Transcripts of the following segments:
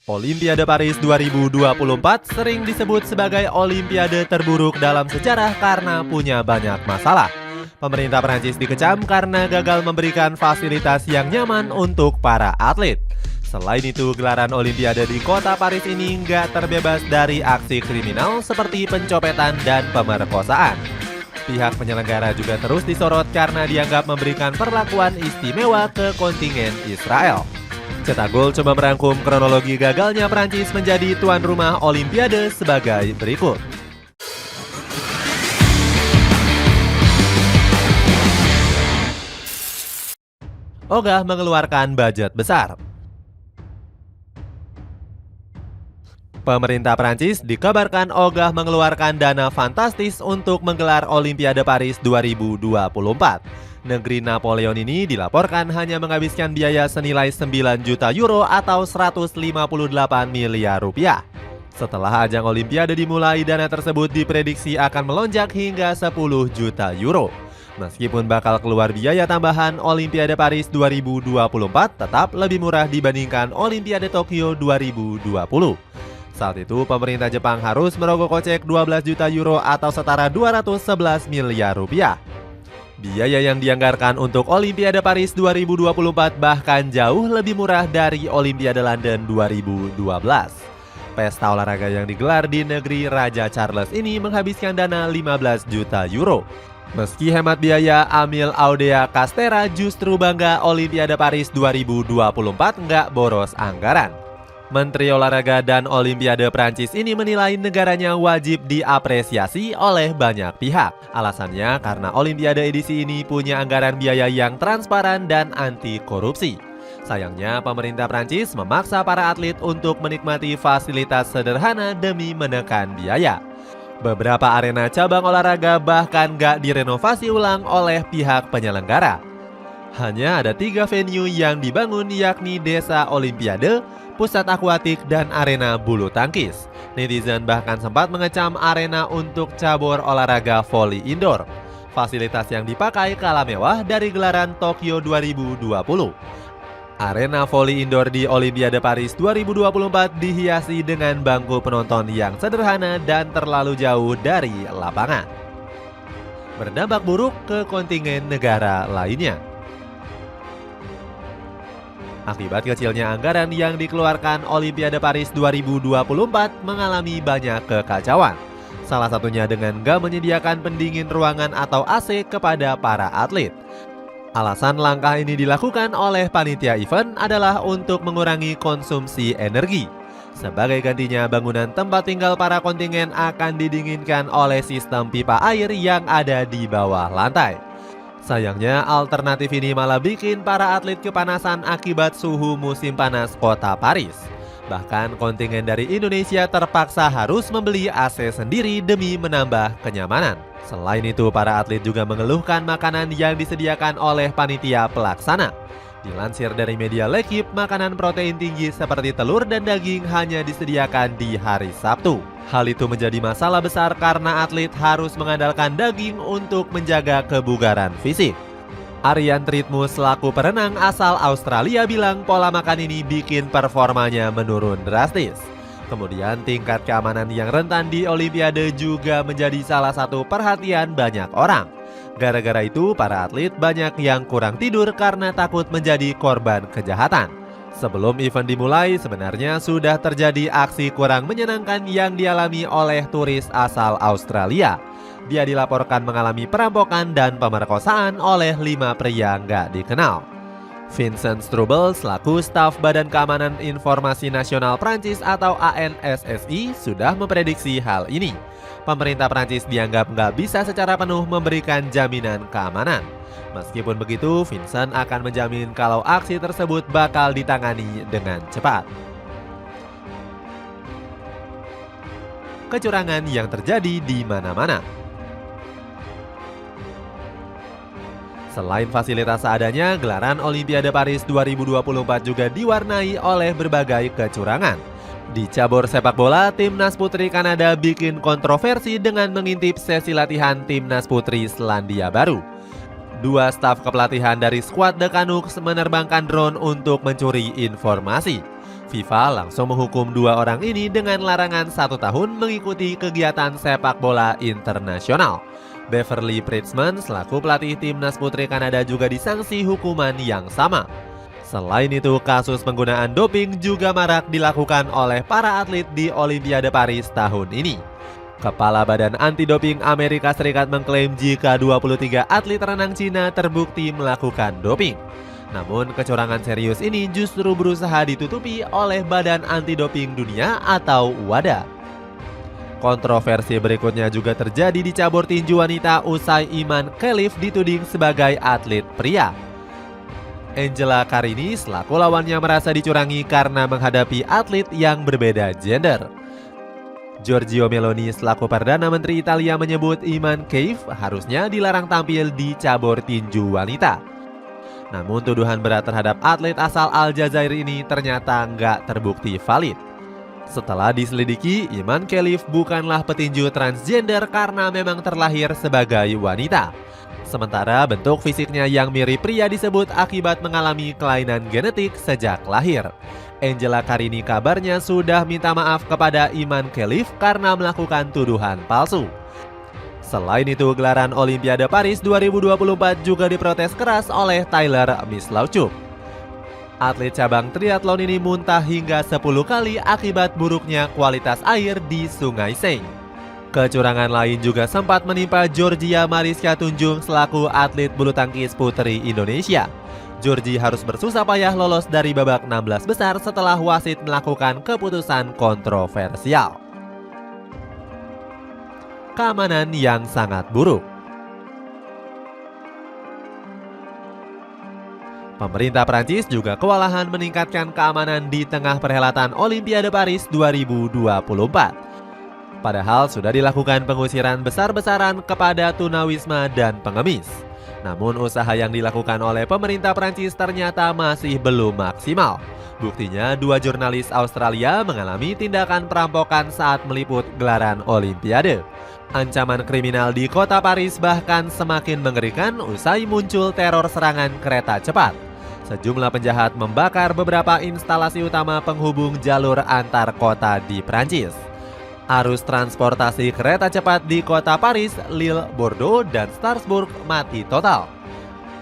Olimpiade Paris 2024 sering disebut sebagai Olimpiade terburuk dalam sejarah karena punya banyak masalah. Pemerintah Prancis dikecam karena gagal memberikan fasilitas yang nyaman untuk para atlet. Selain itu, gelaran Olimpiade di kota Paris ini nggak terbebas dari aksi kriminal seperti pencopetan dan pemerkosaan. Pihak penyelenggara juga terus disorot karena dianggap memberikan perlakuan istimewa ke kontingen Israel. Cetak Gol coba merangkum kronologi gagalnya Prancis menjadi tuan rumah Olimpiade sebagai berikut. Ogah mengeluarkan budget besar. Pemerintah Prancis dikabarkan ogah mengeluarkan dana fantastis untuk menggelar Olimpiade Paris 2024. Negeri Napoleon ini dilaporkan hanya menghabiskan biaya senilai 9 juta euro atau 158 miliar rupiah. Setelah ajang Olimpiade dimulai, dana tersebut diprediksi akan melonjak hingga 10 juta euro. Meskipun bakal keluar biaya tambahan, Olimpiade Paris 2024 tetap lebih murah dibandingkan Olimpiade Tokyo 2020. Saat itu, pemerintah Jepang harus merogoh kocek 12 juta euro atau setara 211 miliar rupiah. Biaya yang dianggarkan untuk Olimpiade Paris 2024 bahkan jauh lebih murah dari Olimpiade London 2012. Pesta olahraga yang digelar di negeri Raja Charles ini menghabiskan dana 15 juta euro. Meski hemat biaya, Amil Audea Castera justru bangga Olimpiade Paris 2024 nggak boros anggaran. Menteri Olahraga dan Olimpiade Prancis ini menilai negaranya wajib diapresiasi oleh banyak pihak. Alasannya karena Olimpiade edisi ini punya anggaran biaya yang transparan dan anti korupsi. Sayangnya pemerintah Prancis memaksa para atlet untuk menikmati fasilitas sederhana demi menekan biaya. Beberapa arena cabang olahraga bahkan gak direnovasi ulang oleh pihak penyelenggara. Hanya ada 3 venue yang dibangun, yakni Desa Olimpiade, Pusat Akuatik, dan arena bulu tangkis. Netizen bahkan sempat mengecam arena untuk cabur olahraga voli indoor. Fasilitas yang dipakai kalah mewah dari gelaran Tokyo 2020. Arena voli indoor di Olimpiade Paris 2024 dihiasi dengan bangku penonton yang sederhana dan terlalu jauh dari lapangan. Berdampak buruk ke kontingen negara lainnya. Akibat kecilnya anggaran yang dikeluarkan, Olimpiade Paris 2024 mengalami banyak kekacauan. Salah satunya dengan gak menyediakan pendingin ruangan atau AC kepada para atlet. Alasan langkah ini dilakukan oleh panitia event adalah untuk mengurangi konsumsi energi. Sebagai gantinya, bangunan tempat tinggal para kontingen akan didinginkan oleh sistem pipa air yang ada di bawah lantai. Sayangnya, alternatif ini malah bikin para atlet kepanasan akibat suhu musim panas kota Paris. Bahkan kontingen dari Indonesia terpaksa harus membeli AC sendiri demi menambah kenyamanan. Selain itu, para atlet juga mengeluhkan makanan yang disediakan oleh panitia pelaksana. Dilansir dari media L'Equipe, makanan protein tinggi seperti telur dan daging hanya disediakan di hari Sabtu. Hal itu menjadi masalah besar karena atlet harus mengandalkan daging untuk menjaga kebugaran fisik. Aryan Tritmus selaku perenang asal Australia bilang pola makan ini bikin performanya menurun drastis. Kemudian tingkat keamanan yang rentan di Olimpiade juga menjadi salah satu perhatian banyak orang. Gara-gara itu, para atlet banyak yang kurang tidur karena takut menjadi korban kejahatan. Sebelum event dimulai, sebenarnya sudah terjadi aksi kurang menyenangkan yang dialami oleh turis asal Australia. Dia dilaporkan mengalami perampokan dan pemerkosaan oleh 5 pria nggak dikenal. Vincent Strubel selaku staf Badan Keamanan Informasi Nasional Prancis atau ANSSI sudah memprediksi hal ini. Pemerintah Prancis dianggap nggak bisa secara penuh memberikan jaminan keamanan. Meskipun begitu, Vincent akan menjamin kalau aksi tersebut bakal ditangani dengan cepat. Kecurangan yang terjadi di mana-mana. Selain fasilitas seadanya, gelaran Olimpiade Paris 2024 juga diwarnai oleh berbagai kecurangan. Di cabur sepak bola, Timnas Putri Kanada bikin kontroversi dengan mengintip sesi latihan Timnas Putri Selandia Baru. 2 staf kepelatihan dari skuad The Canucks menerbangkan drone untuk mencuri informasi. FIFA langsung menghukum dua orang ini dengan larangan 1 tahun mengikuti kegiatan sepak bola internasional. Beverly Pritzman selaku pelatih timnas putri Kanada juga disanksi hukuman yang sama. Selain itu, kasus penggunaan doping juga marak dilakukan oleh para atlet di Olimpiade Paris tahun ini. Kepala Badan Anti-Doping Amerika Serikat mengklaim jika 23 atlet renang Cina terbukti melakukan doping. Namun kecurangan serius ini justru berusaha ditutupi oleh Badan Anti-Doping Dunia atau WADA. Kontroversi berikutnya juga terjadi di cabur tinju wanita usai Iman Khelif dituding sebagai atlet pria. Angela Carini selaku lawannya merasa dicurangi karena menghadapi atlet yang berbeda gender. Giorgio Meloni selaku Perdana Menteri Italia menyebut Iman Khelif harusnya dilarang tampil di cabur tinju wanita. Namun tuduhan berat terhadap atlet asal Aljazair ini ternyata nggak terbukti valid. Setelah diselidiki, Iman Khelif bukanlah petinju transgender karena memang terlahir sebagai wanita. Sementara bentuk fisiknya yang mirip pria disebut akibat mengalami kelainan genetik sejak lahir. Angela Carini kabarnya sudah minta maaf kepada Iman Khelif karena melakukan tuduhan palsu. Selain itu, gelaran Olimpiade Paris 2024 juga diprotes keras oleh Tyler Mislauchuk. Atlet cabang triathlon ini muntah hingga 10 kali akibat buruknya kualitas air di Sungai Seine. Kecurangan lain juga sempat menimpa Georgia Mariska Tunjung selaku atlet bulu tangkis putri Indonesia. Georgie harus bersusah payah lolos dari babak 16 besar setelah wasit melakukan keputusan kontroversial. Keamanan yang sangat buruk. Pemerintah Prancis juga kewalahan meningkatkan keamanan di tengah perhelatan Olimpiade Paris 2024. Padahal sudah dilakukan pengusiran besar-besaran kepada tunawisma dan pengemis. Namun usaha yang dilakukan oleh pemerintah Prancis ternyata masih belum maksimal. Buktinya, 2 jurnalis Australia mengalami tindakan perampokan saat meliput gelaran Olimpiade. Ancaman kriminal di kota Paris bahkan semakin mengerikan usai muncul teror serangan kereta cepat. Sejumlah penjahat membakar beberapa instalasi utama penghubung jalur antar kota di Prancis. Arus transportasi kereta cepat di kota Paris, Lille, Bordeaux, dan Strasbourg mati total.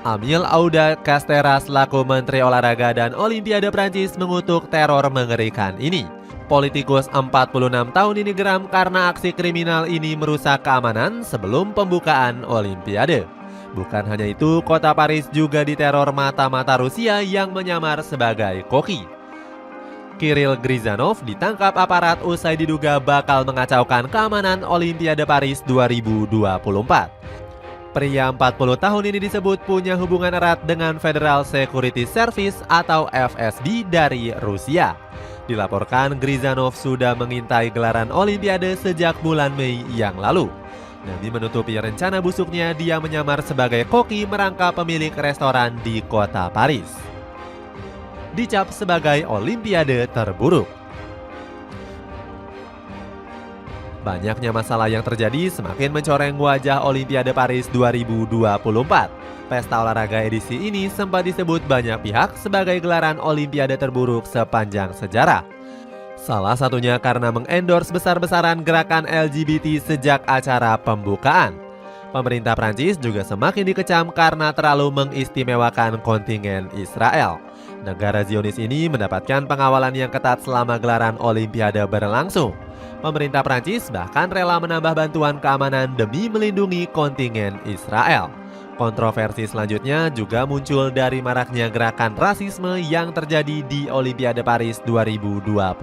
Amil Auda Castera selaku Menteri Olahraga dan Olimpiade Prancis mengutuk teror mengerikan ini. Politikus 46 tahun ini geram karena aksi kriminal ini merusak keamanan sebelum pembukaan Olimpiade. Bukan hanya itu, kota Paris juga diteror mata-mata Rusia yang menyamar sebagai koki. Kirill Grizanov ditangkap aparat usai diduga bakal mengacaukan keamanan Olimpiade Paris 2024. Pria 40 tahun ini disebut punya hubungan erat dengan Federal Security Service atau FSB dari Rusia. Dilaporkan Grizanov sudah mengintai gelaran Olimpiade sejak bulan Mei yang lalu. Demi menutupi rencana busuknya, dia menyamar sebagai koki merangkap pemilik restoran di kota Paris. Dicap sebagai Olimpiade terburuk. Banyaknya masalah yang terjadi semakin mencoreng wajah Olimpiade Paris 2024. Pesta olahraga edisi ini sempat disebut banyak pihak sebagai gelaran Olimpiade terburuk sepanjang sejarah. Salah satunya karena mengendorse besar-besaran gerakan LGBT sejak acara pembukaan. Pemerintah Prancis juga semakin dikecam karena terlalu mengistimewakan kontingen Israel. Negara Zionis ini mendapatkan pengawalan yang ketat selama gelaran Olimpiade berlangsung. Pemerintah Prancis bahkan rela menambah bantuan keamanan demi melindungi kontingen Israel. Kontroversi selanjutnya juga muncul dari maraknya gerakan rasisme yang terjadi di Olimpiade Paris 2024.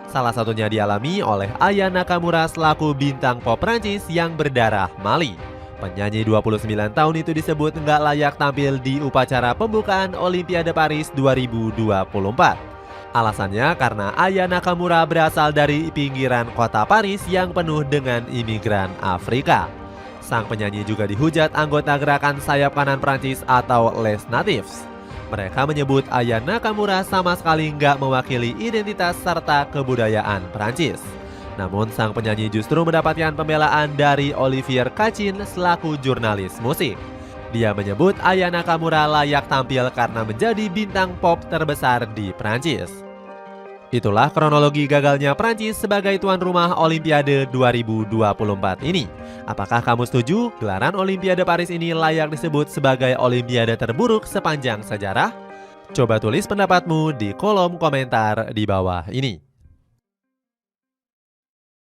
Salah satunya dialami oleh Aya Nakamura selaku bintang pop Prancis yang berdarah Mali. Penyanyi 29 tahun itu disebut nggak layak tampil di upacara pembukaan Olimpiade Paris 2024. Alasannya karena Aya Nakamura berasal dari pinggiran kota Paris yang penuh dengan imigran Afrika. Sang penyanyi juga dihujat anggota gerakan sayap kanan Prancis atau Les Natifs. Mereka menyebut Aya Nakamura sama sekali nggak mewakili identitas serta kebudayaan Prancis. Namun sang penyanyi justru mendapatkan pembelaan dari Olivier Kachin selaku jurnalis musik. Dia menyebut Aya Nakamura layak tampil karena menjadi bintang pop terbesar di Prancis. Itulah kronologi gagalnya Prancis sebagai tuan rumah Olimpiade 2024 ini. Apakah kamu setuju gelaran Olimpiade Paris ini layak disebut sebagai Olimpiade terburuk sepanjang sejarah? Coba tulis pendapatmu di kolom komentar di bawah ini.